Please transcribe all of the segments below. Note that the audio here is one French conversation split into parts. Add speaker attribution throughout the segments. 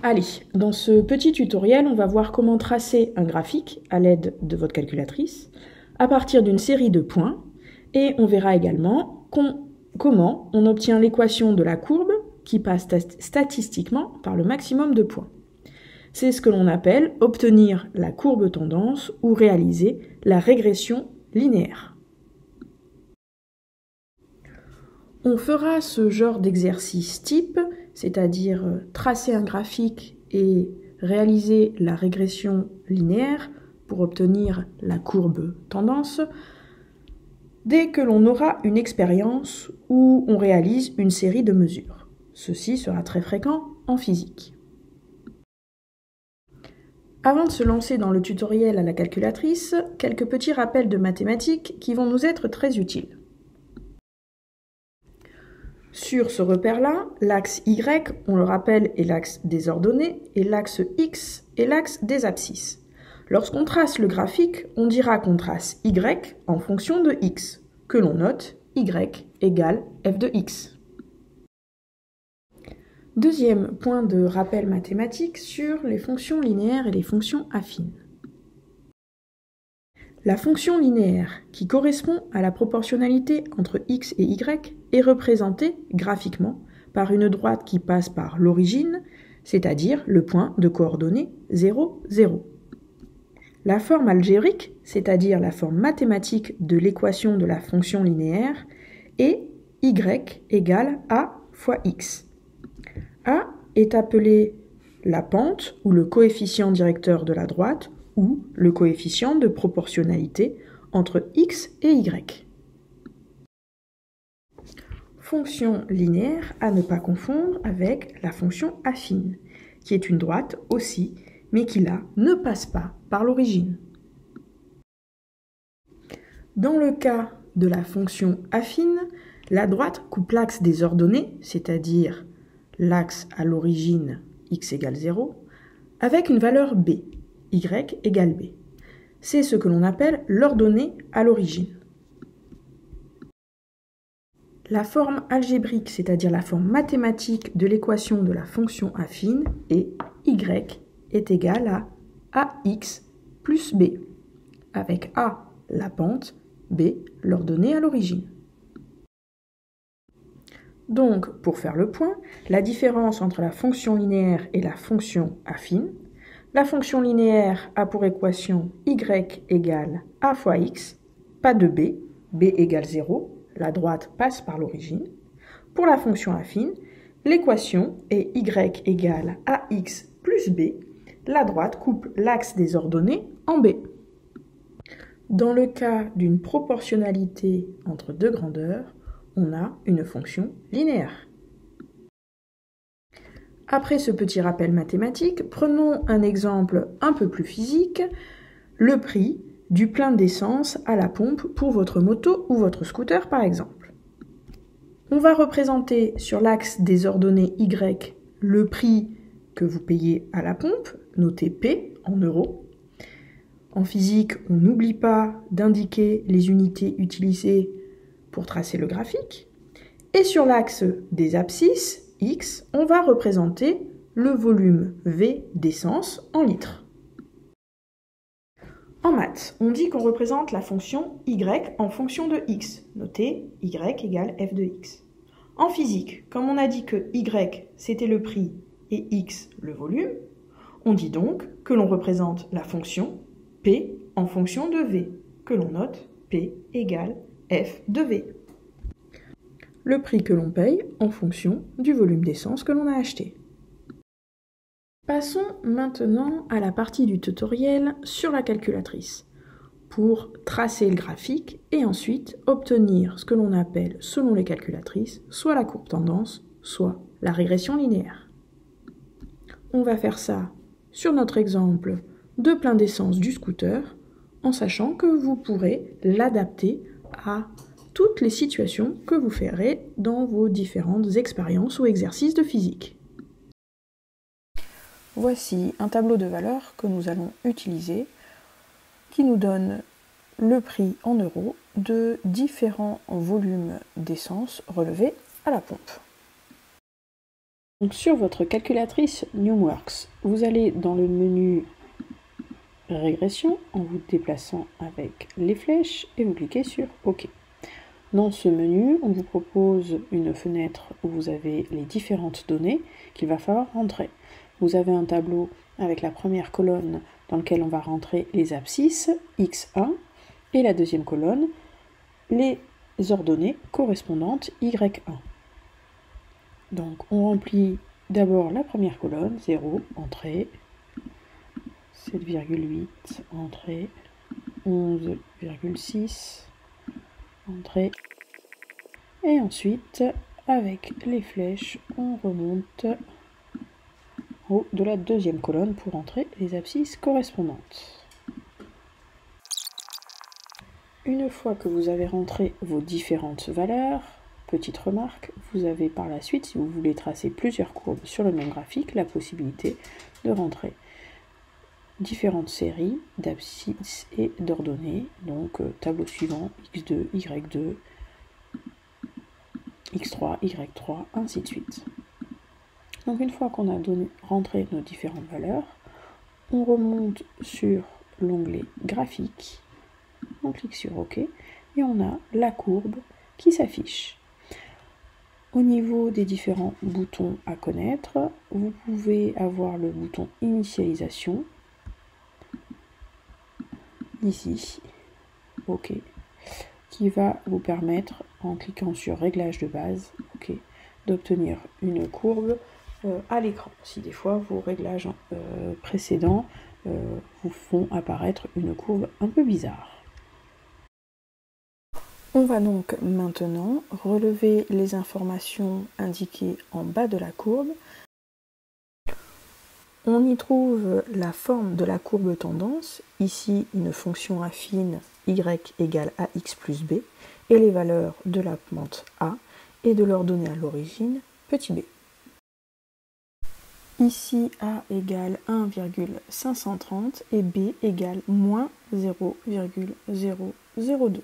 Speaker 1: Allez, dans ce petit tutoriel, on va voir comment tracer un graphique à l'aide de votre calculatrice à partir d'une série de points et on verra également comment on obtient l'équation de la courbe qui passe statistiquement par le maximum de points. C'est ce que l'on appelle obtenir la courbe tendance ou réaliser la régression linéaire. On fera ce genre d'exercice type, c'est-à-dire tracer un graphique et réaliser la régression linéaire pour obtenir la courbe tendance, dès que l'on aura une expérience où on réalise une série de mesures. Ceci sera très fréquent en physique. Avant de se lancer dans le tutoriel à la calculatrice, quelques petits rappels de mathématiques qui vont nous être très utiles. Sur ce repère-là, l'axe Y, on le rappelle, est l'axe des ordonnées et l'axe X est l'axe des abscisses. Lorsqu'on trace le graphique, on dira qu'on trace Y en fonction de X, que l'on note Y égale f de X. Deuxième point de rappel mathématique sur les fonctions linéaires et les fonctions affines. La fonction linéaire, qui correspond à la proportionnalité entre x et y, est représentée graphiquement par une droite qui passe par l'origine, c'est-à-dire le point de coordonnées 0, 0. La forme algébrique, c'est-à-dire la forme mathématique de l'équation de la fonction linéaire, est y égale a fois x. A est appelé la pente ou le coefficient directeur de la droite, ou le coefficient de proportionnalité entre x et y. Fonction linéaire à ne pas confondre avec la fonction affine, qui est une droite aussi, mais qui là ne passe pas par l'origine. Dans le cas de la fonction affine, la droite coupe l'axe des ordonnées, c'est-à-dire l'axe à l'origine x égale 0, avec une valeur b. Y égale B. C'est ce que l'on appelle l'ordonnée à l'origine. La forme algébrique, c'est-à-dire la forme mathématique de l'équation de la fonction affine, est Y est égal à AX plus B, avec A la pente, B l'ordonnée à l'origine. Donc, pour faire le point, la différence entre la fonction linéaire et la fonction affine. La fonction linéaire a pour équation y égale a fois x, pas de b, b égale 0, la droite passe par l'origine. Pour la fonction affine, l'équation est y égale ax plus b, la droite coupe l'axe des ordonnées en b. Dans le cas d'une proportionnalité entre deux grandeurs, on a une fonction linéaire. Après ce petit rappel mathématique, prenons un exemple un peu plus physique, le prix du plein d'essence à la pompe pour votre moto ou votre scooter par exemple. On va représenter sur l'axe des ordonnées Y le prix que vous payez à la pompe, noté P en euros. En physique, on n'oublie pas d'indiquer les unités utilisées pour tracer le graphique. Et sur l'axe des abscisses, X, on va représenter le volume V d'essence en litres. En maths, on dit qu'on représente la fonction y en fonction de x, notez y égale f de x. En physique, comme on a dit que y c'était le prix et x le volume, on dit donc que l'on représente la fonction p en fonction de v, que l'on note p égale f de v. Le prix que l'on paye en fonction du volume d'essence que l'on a acheté. Passons maintenant à la partie du tutoriel sur la calculatrice pour tracer le graphique et ensuite obtenir ce que l'on appelle, selon les calculatrices, soit la courbe tendance, soit la régression linéaire. On va faire ça sur notre exemple de plein d'essence du scooter en sachant que vous pourrez l'adapter à toutes les situations que vous ferez dans vos différentes expériences ou exercices de physique. Voici un tableau de valeurs que nous allons utiliser qui nous donne le prix en euros de différents volumes d'essence relevés à la pompe.
Speaker 2: Donc sur votre calculatrice Numworks, vous allez dans le menu régression en vous déplaçant avec les flèches et vous cliquez sur OK. Dans ce menu, on vous propose une fenêtre où vous avez les différentes données qu'il va falloir rentrer. Vous avez un tableau avec la première colonne dans lequel on va rentrer les abscisses X1 et la deuxième colonne les ordonnées correspondantes Y1. Donc on remplit d'abord la première colonne, 0, entrée, 7,8, entrée, 11,6, entrée. Et ensuite, avec les flèches, on remonte en haut de la deuxième colonne pour entrer les abscisses correspondantes. Une fois que vous avez rentré vos différentes valeurs, petite remarque, vous avez par la suite, si vous voulez tracer plusieurs courbes sur le même graphique, la possibilité de rentrer différentes séries d'abscisses et d'ordonnées, donc tableau suivant, x2, y2, x3, y3, ainsi de suite. Donc une fois qu'on a rentré nos différentes valeurs, on remonte sur l'onglet graphique, on clique sur OK et on a la courbe qui s'affiche. Au niveau des différents boutons à connaître, vous pouvez avoir le bouton initialisation, ici, OK, qui va vous permettre, en cliquant sur réglage de base, OK, d'obtenir une courbe à l'écran. Si des fois vos réglages précédents vous font apparaître une courbe un peu bizarre. On va donc maintenant relever les informations indiquées en bas de la courbe. On y trouve la forme de la courbe tendance, ici une fonction affine y égale ax plus b, et les valeurs de la pente a et de l'ordonnée à l'origine petit b. Ici a égale 1,530 et b égale moins 0,002.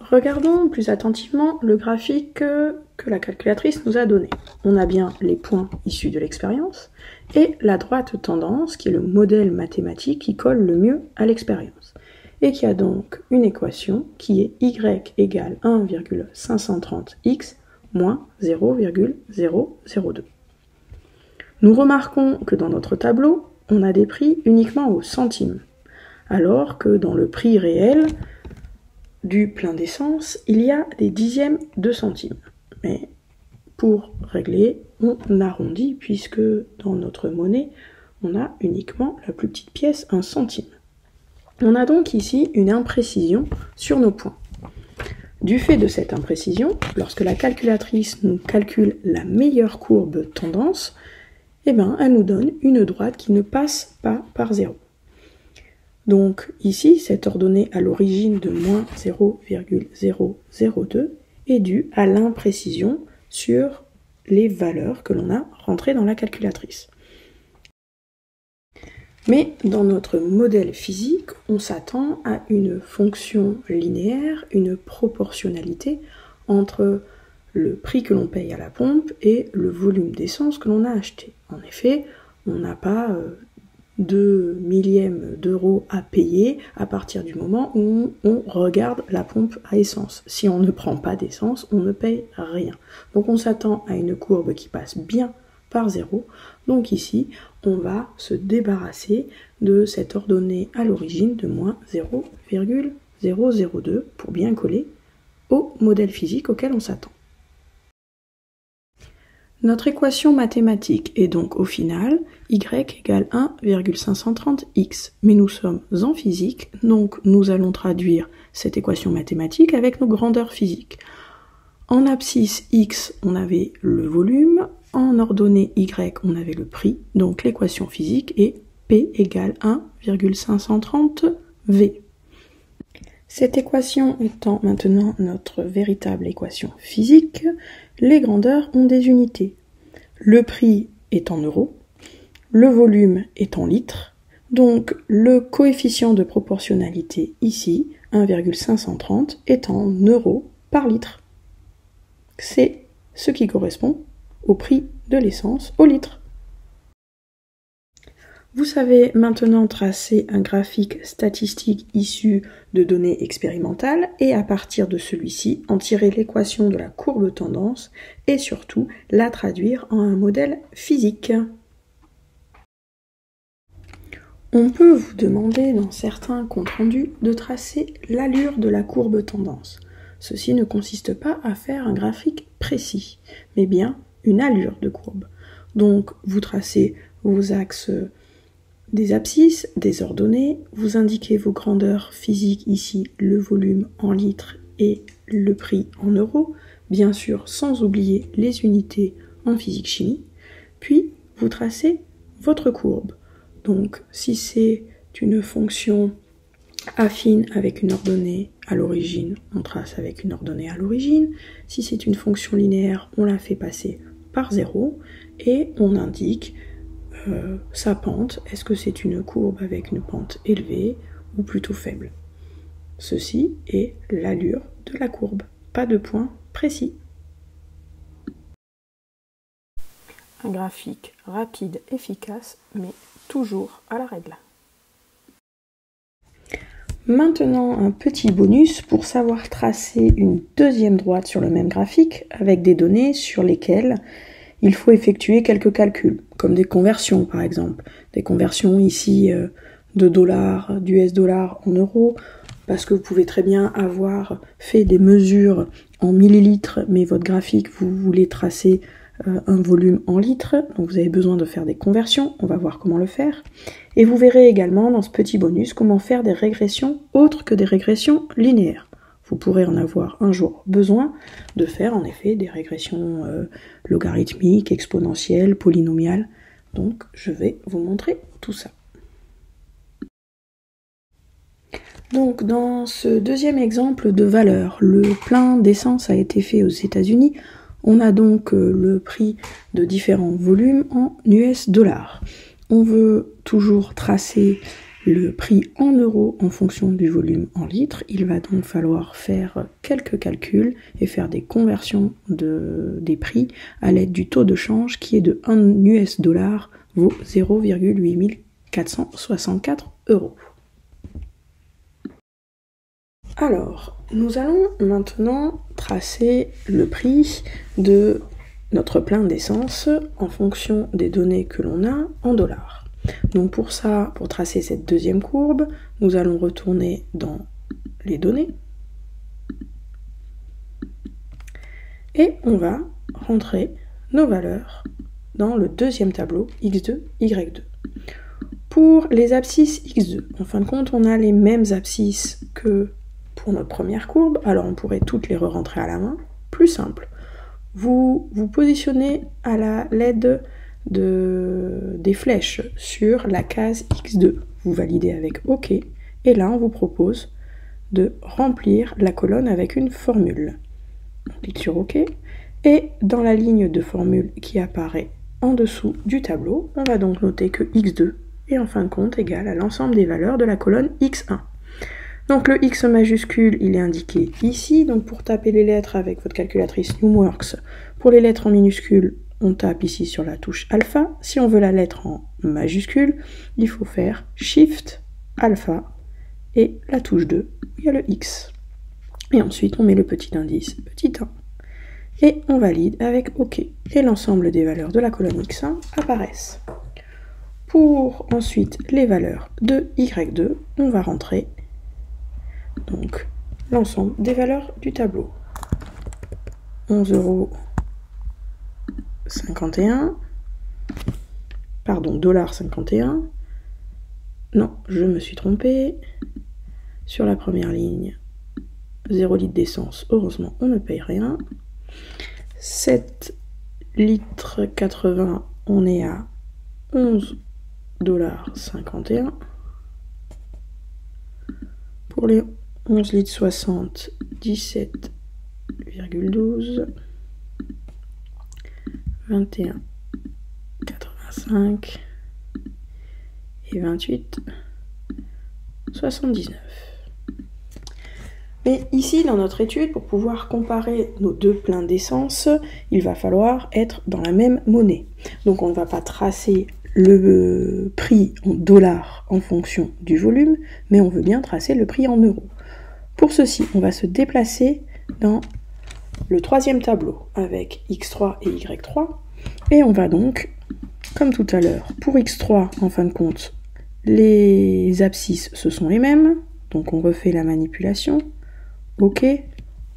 Speaker 2: Regardons plus attentivement le graphique que la calculatrice nous a donné. On a bien les points issus de l'expérience et la droite tendance qui est le modèle mathématique qui colle le mieux à l'expérience et qui a donc une équation qui est y égale 1,530x moins 0,002. Nous remarquons que dans notre tableau, on a des prix uniquement au centime, alors que dans le prix réel du plein d'essence, il y a des dixièmes de centimes. Mais pour régler, on arrondit puisque dans notre monnaie, on a uniquement la plus petite pièce, 1 centime. On a donc ici une imprécision sur nos points. Du fait de cette imprécision, lorsque la calculatrice nous calcule la meilleure courbe tendance, eh ben, elle nous donne une droite qui ne passe pas par 0. Donc ici, cette ordonnée à l'origine de moins 0,002 est due à l'imprécision sur les valeurs que l'on a rentrées dans la calculatrice. Mais dans notre modèle physique, on s'attend à une fonction linéaire, une proportionnalité entre le prix que l'on paye à la pompe et le volume d'essence que l'on a acheté. En effet, on n'a pas 2 millièmes d'euros à payer à partir du moment où on regarde la pompe à essence. Si on ne prend pas d'essence, on ne paye rien. Donc on s'attend à une courbe qui passe bien par 0. Donc ici, on va se débarrasser de cette ordonnée à l'origine de moins 0,002 pour bien coller au modèle physique auquel on s'attend. Notre équation mathématique est donc au final y égale 1,530x. Mais nous sommes en physique, donc nous allons traduire cette équation mathématique avec nos grandeurs physiques. En abscisse x, on avait le volume, en ordonnée y, on avait le prix, donc l'équation physique est P égale 1,530V. Cette équation étant maintenant notre véritable équation physique, les grandeurs ont des unités. Le prix est en euros, le volume est en litres, donc le coefficient de proportionnalité ici, 1,530, est en euros par litre. C'est ce qui correspond au prix de l'essence au litre. Vous savez maintenant tracer un graphique statistique issu de données expérimentales et à partir de celui-ci en tirer l'équation de la courbe tendance et surtout la traduire en un modèle physique. On peut vous demander dans certains comptes rendus de tracer l'allure de la courbe tendance. Ceci ne consiste pas à faire un graphique précis, mais bien une allure de courbe. Donc vous tracez vos axes des abscisses, des ordonnées, vous indiquez vos grandeurs physiques ici, le volume en litres et le prix en euros, bien sûr sans oublier les unités en physique-chimie, puis vous tracez votre courbe. Donc si c'est une fonction affine avec une ordonnée à l'origine, on trace avec une ordonnée à l'origine. Si c'est une fonction linéaire, on la fait passer par 0 et on indique sa pente. Est-ce que c'est une courbe avec une pente élevée ou plutôt faible? Ceci est l'allure de la courbe, pas de point précis. Un graphique rapide, efficace, mais toujours à la règle. Maintenant, un petit bonus pour savoir tracer une deuxième droite sur le même graphique avec des données sur lesquelles il faut effectuer quelques calculs, comme des conversions par exemple. Des conversions ici de dollars, d'US dollars en euros, parce que vous pouvez très bien avoir fait des mesures en millilitres, mais votre graphique, vous voulez tracer un volume en litres, donc vous avez besoin de faire des conversions, on va voir comment le faire. Et vous verrez également dans ce petit bonus comment faire des régressions autres que des régressions linéaires. Vous pourrez en avoir un jour besoin de faire en effet des régressions logarithmiques, exponentielles, polynomiales. Donc je vais vous montrer tout ça. Donc dans ce deuxième exemple de valeur, le plein d'essence a été fait aux États-Unis. On a donc le prix de différents volumes en US dollars. On veut toujours tracer le prix en euros en fonction du volume en litres. Il va donc falloir faire quelques calculs et faire des conversions des prix à l'aide du taux de change qui est de 1 US dollar vaut 0,8464 €. Alors, nous allons maintenant tracer le prix de notre plein d'essence en fonction des données que l'on a en dollars. Donc pour ça, pour tracer cette deuxième courbe, nous allons retourner dans les données et on va rentrer nos valeurs dans le deuxième tableau X2, Y2. Pour les abscisses X2, en fin de compte, on a les mêmes abscisses que pour notre première courbe, alors on pourrait toutes les re-rentrer à la main. Plus simple, vous vous positionnez à l'aide des flèches sur la case X2. Vous validez avec OK. Et là, on vous propose de remplir la colonne avec une formule. On clique sur OK. Et dans la ligne de formule qui apparaît en dessous du tableau, on va donc noter que X2 est en fin de compte égal à l'ensemble des valeurs de la colonne X1. Donc le X majuscule, il est indiqué ici. Donc pour taper les lettres avec votre calculatrice Numworks, pour les lettres en minuscules, on tape ici sur la touche alpha. Si on veut la lettre en majuscule, il faut faire Shift alpha et la touche 2, il y a le X. Et ensuite, on met le petit indice, petit 1. Et on valide avec OK. Et l'ensemble des valeurs de la colonne X1 apparaissent. Pour ensuite les valeurs de Y2, on va rentrer donc l'ensemble des valeurs du tableau. 11,51 €, pardon, $51. Non, je me suis trompée. Sur la première ligne, 0 litre d'essence, heureusement, on ne paye rien. 7 litres 80, on est à 11,51 $. Pour les 11 litres 60, 17,12 €. 21,85 et 28,79. Mais ici, dans notre étude, pour pouvoir comparer nos deux pleins d'essence, il va falloir être dans la même monnaie. Donc on ne va pas tracer le prix en dollars en fonction du volume, mais on veut bien tracer le prix en euros. Pour ceci, on va se déplacer dans le troisième tableau avec X3 et Y3, et on va donc, comme tout à l'heure, pour X3, en fin de compte, les abscisses, ce sont les mêmes, donc on refait la manipulation. OK,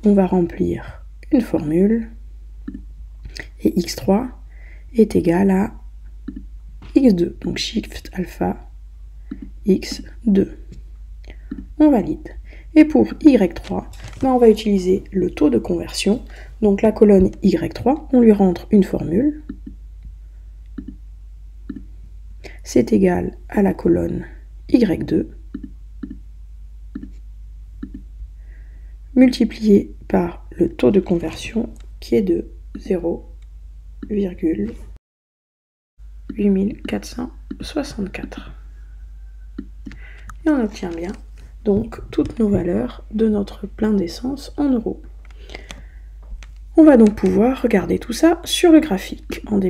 Speaker 2: on va remplir une formule, et X3 est égal à X2, donc Shift Alpha X2. On valide. Et pour Y3, on va utiliser le taux de conversion. Donc la colonne Y3, on lui rentre une formule. C'est égal à la colonne Y2 multiplié par le taux de conversion qui est de 0,8464. Et on obtient bien donc toutes nos valeurs de notre plein d'essence en euros. On va donc pouvoir regarder tout ça sur le graphique en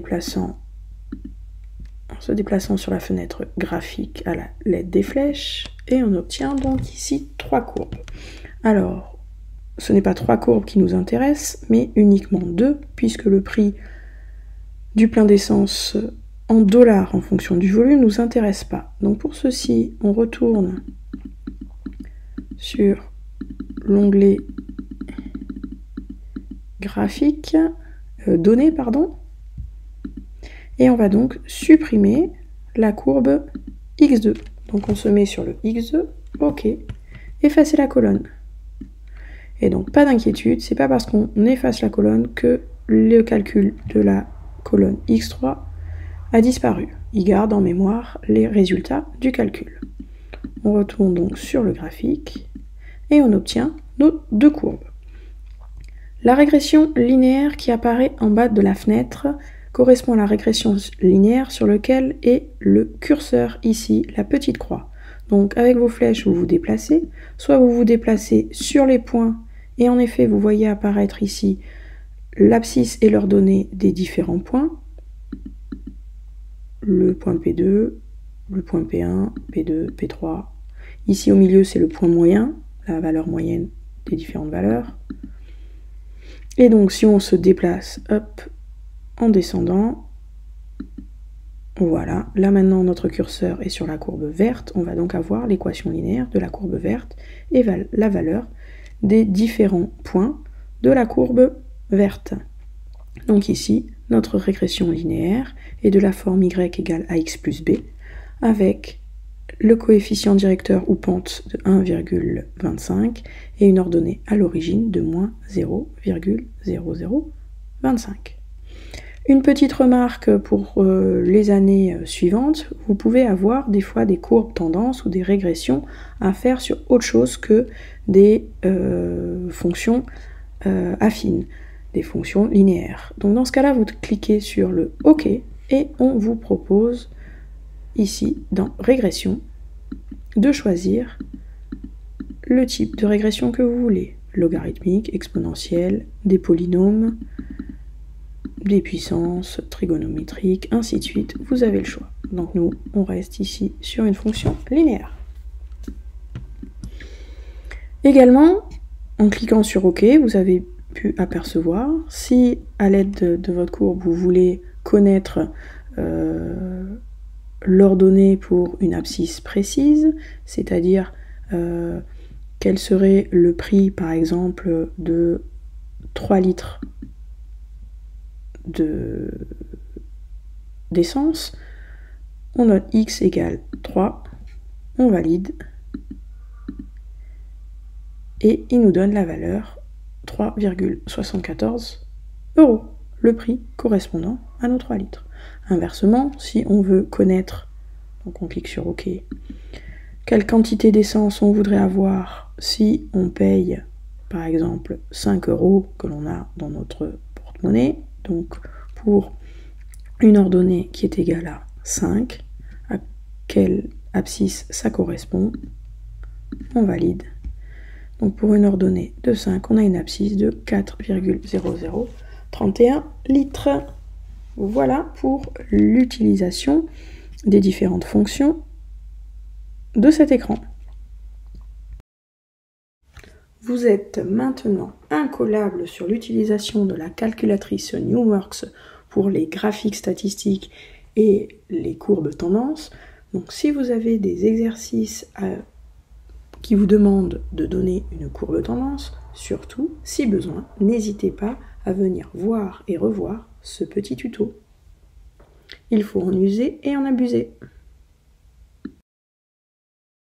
Speaker 2: se déplaçant sur la fenêtre graphique à l'aide des flèches, et on obtient donc ici 3 courbes. Alors, ce n'est pas 3 courbes qui nous intéressent, mais uniquement 2, puisque le prix du plein d'essence en dollars en fonction du volume ne nous intéresse pas. Donc pour ceci, on retourne sur l'onglet graphique, données, pardon, et on va donc supprimer la courbe X2. Donc on se met sur le X2, OK, effacer la colonne. Et donc pas d'inquiétude, c'est pas parce qu'on efface la colonne que le calcul de la colonne X3 a disparu. Il garde en mémoire les résultats du calcul. On retourne donc sur le graphique et on obtient nos 2 courbes. La régression linéaire qui apparaît en bas de la fenêtre correspond à la régression linéaire sur laquelle est le curseur ici, la petite croix. Donc avec vos flèches, vous vous déplacez, soit vous vous déplacez sur les points, et en effet, vous voyez apparaître ici l'abscisse et l'ordonnée des différents points, le point P2, le point P1, P2, P3. Ici au milieu, c'est le point moyen, la valeur moyenne des différentes valeurs. Et donc si on se déplace, hop, en descendant, voilà, là maintenant notre curseur est sur la courbe verte, on va donc avoir l'équation linéaire de la courbe verte et la valeur des différents points de la courbe verte. Donc ici, notre régression linéaire est de la forme y égale ax plus b, avec le coefficient directeur ou pente de 1,25 et une ordonnée à l'origine de moins 0,0025. Une petite remarque pour les années suivantes, vous pouvez avoir des fois des courbes tendances ou des régressions à faire sur autre chose que des fonctions affines, des fonctions linéaires. Donc dans ce cas-là, vous cliquez sur le OK et on vous propose ici, dans régression, de choisir le type de régression que vous voulez. Logarithmique, exponentielle, des polynômes, des puissances, trigonométriques, ainsi de suite. Vous avez le choix. Donc nous, on reste ici sur une fonction linéaire. Également, en cliquant sur OK, vous avez pu apercevoir, si à l'aide de votre courbe, vous voulez connaître l'ordonnée pour une abscisse précise, c'est-à-dire quel serait le prix, par exemple, de 3 litres d'essence, on note x égale 3, on valide, et il nous donne la valeur 3,74 €, le prix correspondant à nos 3 litres. Inversement, si on veut connaître, donc on clique sur OK, quelle quantité d'essence on voudrait avoir si on paye par exemple 5 € que l'on a dans notre porte-monnaie, donc pour une ordonnée qui est égale à 5, à quelle abscisse ça correspond, on valide. Donc pour une ordonnée de 5, on a une abscisse de 4,0031 litres. Voilà pour l'utilisation des différentes fonctions de cet écran. Vous êtes maintenant incollable sur l'utilisation de la calculatrice NumWorks pour les graphiques statistiques et les courbes tendances. Donc si vous avez des exercices qui vous demandent de donner une courbe tendance, surtout, si besoin, n'hésitez pas à venir voir et revoir ce petit tuto. Il faut en user et en abuser.